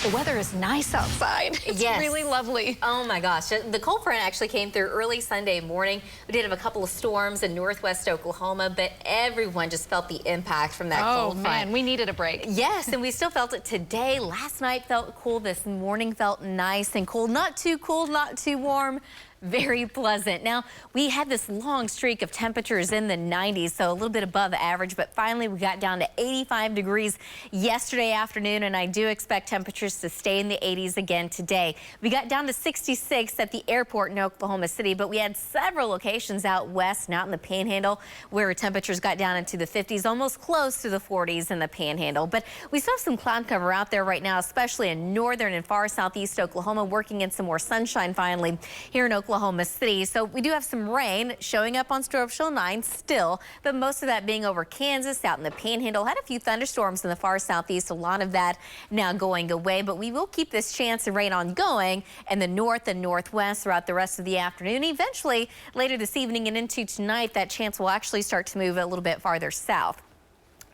The weather is nice outside. It's really lovely. Oh my gosh. The cold front actually came through early Sunday morning. We did have a couple of storms in northwest Oklahoma, but everyone just felt the impact from that cold front. Oh man, we needed a break. Yes, and we still felt it today. Last night felt cool. This morning felt nice and cool. Not too cold, not too warm. Very pleasant. Now, we had this long streak of temperatures in the 90s, so a little bit above average, but finally we got down to 85 degrees yesterday afternoon, and I do expect temperatures to stay in the 80s again today. We got down to 66 at the airport in Oklahoma City, but we had several locations out west and out in the Panhandle where temperatures got down into the 50s, almost close to the 40s in the Panhandle. But we still have some cloud cover out there right now, especially in northern and far southeast Oklahoma, working in some more sunshine finally here in Oklahoma City. So we do have some rain showing up on Storm Show 9 still, but most of that being over Kansas, out in the Panhandle. Had a few thunderstorms in the far southeast, a lot of that now going away, but we will keep this chance of rain ongoing in the north and northwest throughout the rest of the afternoon. Eventually, later this evening and into tonight, that chance will actually start to move a little bit farther south.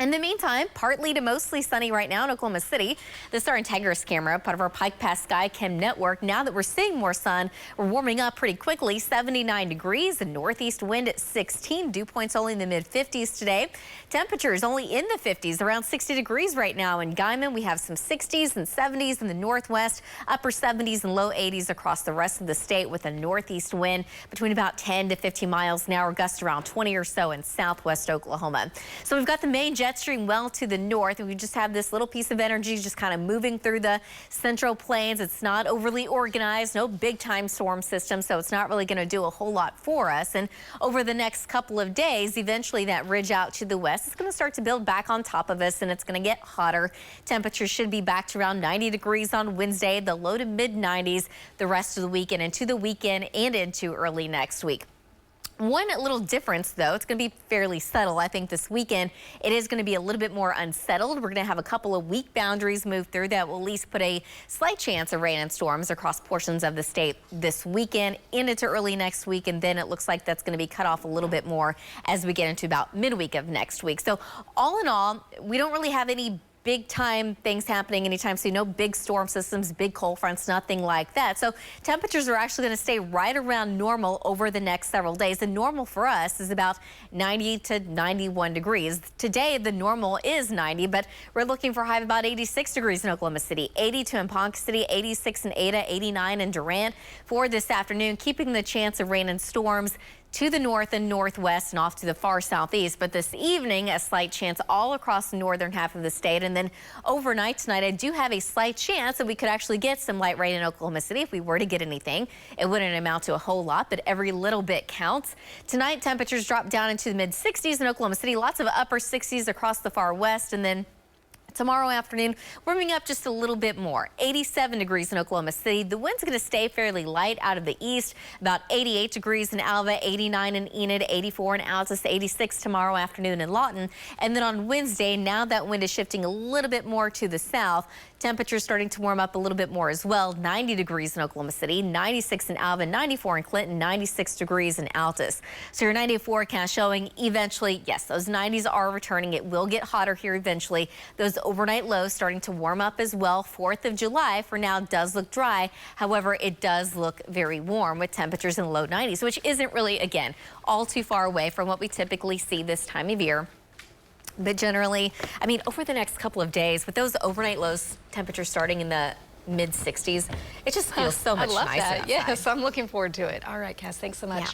In the meantime, partly to mostly sunny right now in Oklahoma City. This is our Integris camera, part of our Pike Pass Sky Chem network. Now that we're seeing more sun, we're warming up pretty quickly. 79 degrees, a northeast wind at 16. Dew points only in the mid-50s today. Temperatures only in the 50s, around 60 degrees right now in Guyman. We have some 60s and 70s in the northwest, upper 70s and low 80s across the rest of the state with a northeast wind between about 10 to 15 miles an hour, gusts around 20 or so in southwest Oklahoma. So we've got the main jet stream well to the north, and we just have this little piece of energy just kind of moving through the central plains. It's not overly organized, no big time storm system, so it's not really going to do a whole lot for us. And over the next couple of days, eventually that ridge out to the west is going to start to build back on top of us, and it's going to get hotter. Temperatures should be back to around 90 degrees on Wednesday, the low to mid 90s the rest of the weekend, into the weekend and into early next week. One little difference, though, it's going to be fairly subtle. I think this weekend it is going to be a little bit more unsettled. We're going to have a couple of weak boundaries move through that will at least put a slight chance of rain and storms across portions of the state this weekend and into early next week. And then it looks like that's going to be cut off a little bit more as we get into about midweek of next week. So all in all, we don't really have any big time things happening anytime soon. No big storm systems, big cold fronts, nothing like that. So temperatures are actually going to stay right around normal over the next several days. The normal for us is about 90 to 91 degrees. Today, the normal is 90, but we're looking for a high of about 86 degrees in Oklahoma City, 82 in Ponca City, 86 in Ada, 89 in Durant for this afternoon, keeping the chance of rain and storms to the north and northwest and off to the far southeast. But this evening, a slight chance all across the northern half of the state. And then overnight tonight, I do have a slight chance that we could actually get some light rain in Oklahoma City. If we were to get anything, it wouldn't amount to a whole lot, but every little bit counts. Tonight, temperatures drop down into the mid 60s in Oklahoma City, lots of upper 60s across the far west. And then tomorrow afternoon, warming up just a little bit more. 87 degrees in Oklahoma City. The wind's going to stay fairly light out of the east. About 88 degrees in Alva, 89 in Enid, 84 in Altus, 86 tomorrow afternoon in Lawton. And then on Wednesday, now that wind is shifting a little bit more to the south. Temperatures starting to warm up a little bit more as well. 90 degrees in Oklahoma City, 96 in Alva, 94 in Clinton, 96 degrees in Altus. So your 90 forecast showing eventually, yes, those 90s are returning. It will get hotter here eventually. Those overnight lows starting to warm up as well. 4th of July for now does look dry. However, it does look very warm with temperatures in the low 90s, which isn't really, again, all too far away from what we typically see this time of year. But generally, I mean, over the next couple of days, with those overnight lows, temperatures starting in the mid 60s, it just feels so much nicer outside. Yes, I'm looking forward to it. All right, Cass, thanks so much. Yeah.